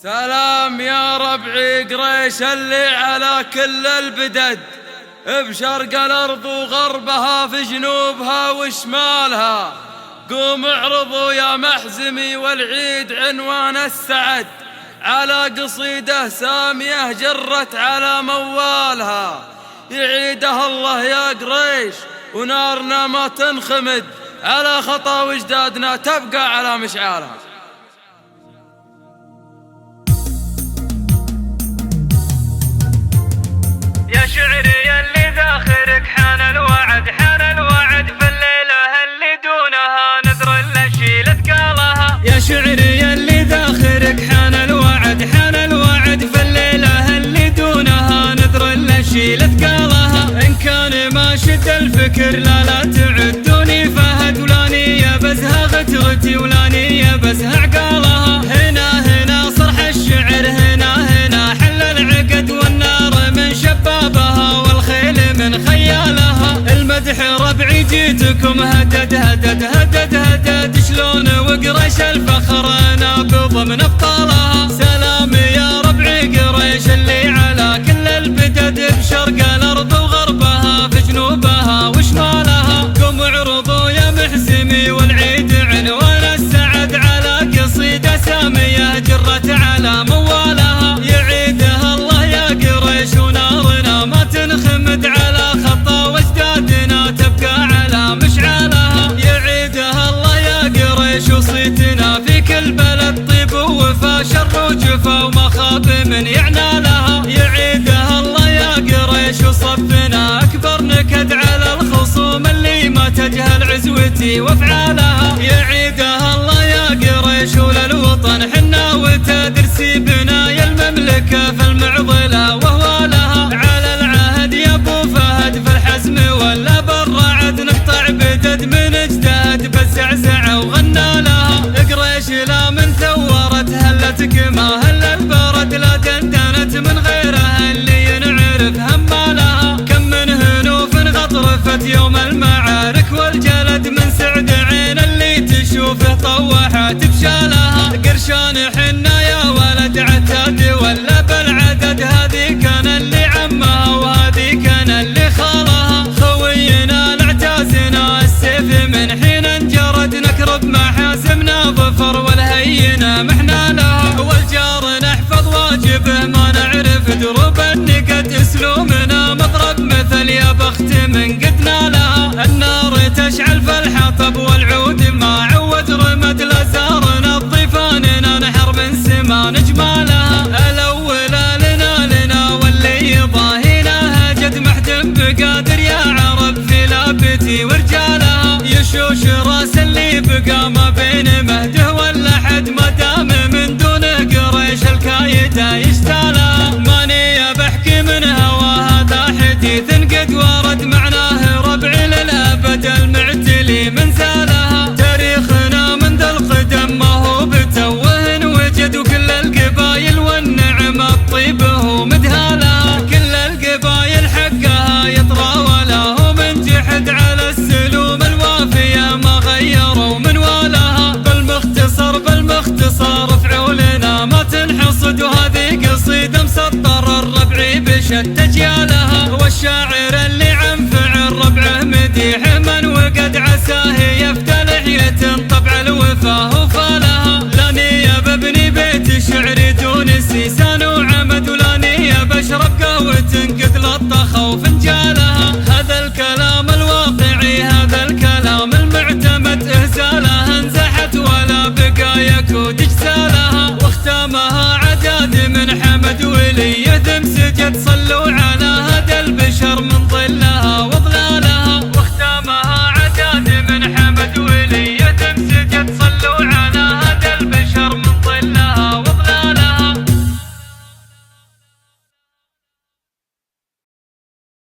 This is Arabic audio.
سلام يا ربعي قريش اللي على كل البدد، بشرق الأرض وغربها في جنوبها وشمالها. قوم اعرضوا يا محزمي والعيد عنوان السعد، على قصيدة سامية جرت على موالها. يعيدها الله يا قريش ونارنا ما تنخمد، على خطا وجدادنا تبقى على مشعالها. يا شعري اللي ذاخرك حان الوعد، حان الوعد في الليلة اللي دونها نذر الاشي لثقالها. يا شعري اللي ذاخرك حان الوعد، حان الوعد في الليلة اللي دونها نذر الاشي لثقالها. إن كان ما شد الفكر لا تعدوني فهد، ولاني يبزها غتغتي ولاني يبزها عقالها. هنا صرح الشعر، هنا حل العقد والنار من شبابها والخيل من خيالها. المدح ربعي جيتكم هدد شلون وقريش الفخر نابض من ابطالها. سلام يا ربعي قريش اللي على كل البدد، بشرق الارض وغربها في جنوبها وشمالها. قوم اعرضوا يا محزمي والعيد عنوان السعد، على قصيدة سامية جرت على موالها. يعيدها الله يا قريش ونارنا ما تنخمد، على خطا وجدادنا تبقى على مشعالها. يعيدها الله يا قريش وصيتنا في كل بلد، طيب ووفا شر وجفا وما خاب من يعنالها. يعيدها الله يا قريش وصفنا اكبر نكد على الخصوم اللي ما تجهل عزوتي وافعالها. يعيدها الله يا قريش وللوطن حنا وتدرسي بنايا المملكة في المعضلة وهوالها. على العهد يا ابو فهد في الحزم ولا بالرعد، نقطع بدد من اجتهد بالزعزعة وغنى لها. قريش لا من ثورت هلتك ما هل البرد، لا دندنت من غيرها اللي ينعرف همالها. كم من هنوف غطرفت يوم المعارك والجلد، من سعد عين اللي تشوفه طوحت بشالها. قرشان حنا يا ولد عتاد ولا بالعدد، هذي كان اللي عمها وهذي كان اللي خالها. خوينا نعتازنا السيف من حين انجرد، نكرب محاسمنا ظفر والهينة محنا لها. والجار نحفظ واجبه ما نعرف دروب النقد، اسلوبنا مضرب مثل يا بخت من قدنا لها. النار تشعل في الحطب والعود ما عود رمد، لا زارنا الضيفاننا نحر من سما نجمالها. الاولى لنا واللي يضاهينا هجد، محدم بقادر يا عرب في لابتي ورجالها. يشوش راس اللي بقى ما بين مهده ولا حد، ما دام من دونه قريش الكايده يشتالها. ماني بحكي من هواها ذا حديث قد ورد، معناه ربعي للابد المعتلي من زالها. تاريخنا من ذا القدم ما هو بتوه وجد، وكل القبايل والنعمة بطيبه مدهالها. كل القبايل حقها يطرى ولا هو من جحد، على السلوم الوافية ما غيروا من والها. بالمختصر فعولنا ما تنحصد، وهذه قصيدة مسطر الربعي بشتى اجيالها. والشاعر اللي عن فعل ربعه مديح من وقد عساه يفتى لحية طبع الوفا وفالها. لاني ببني بيت شعري تونسي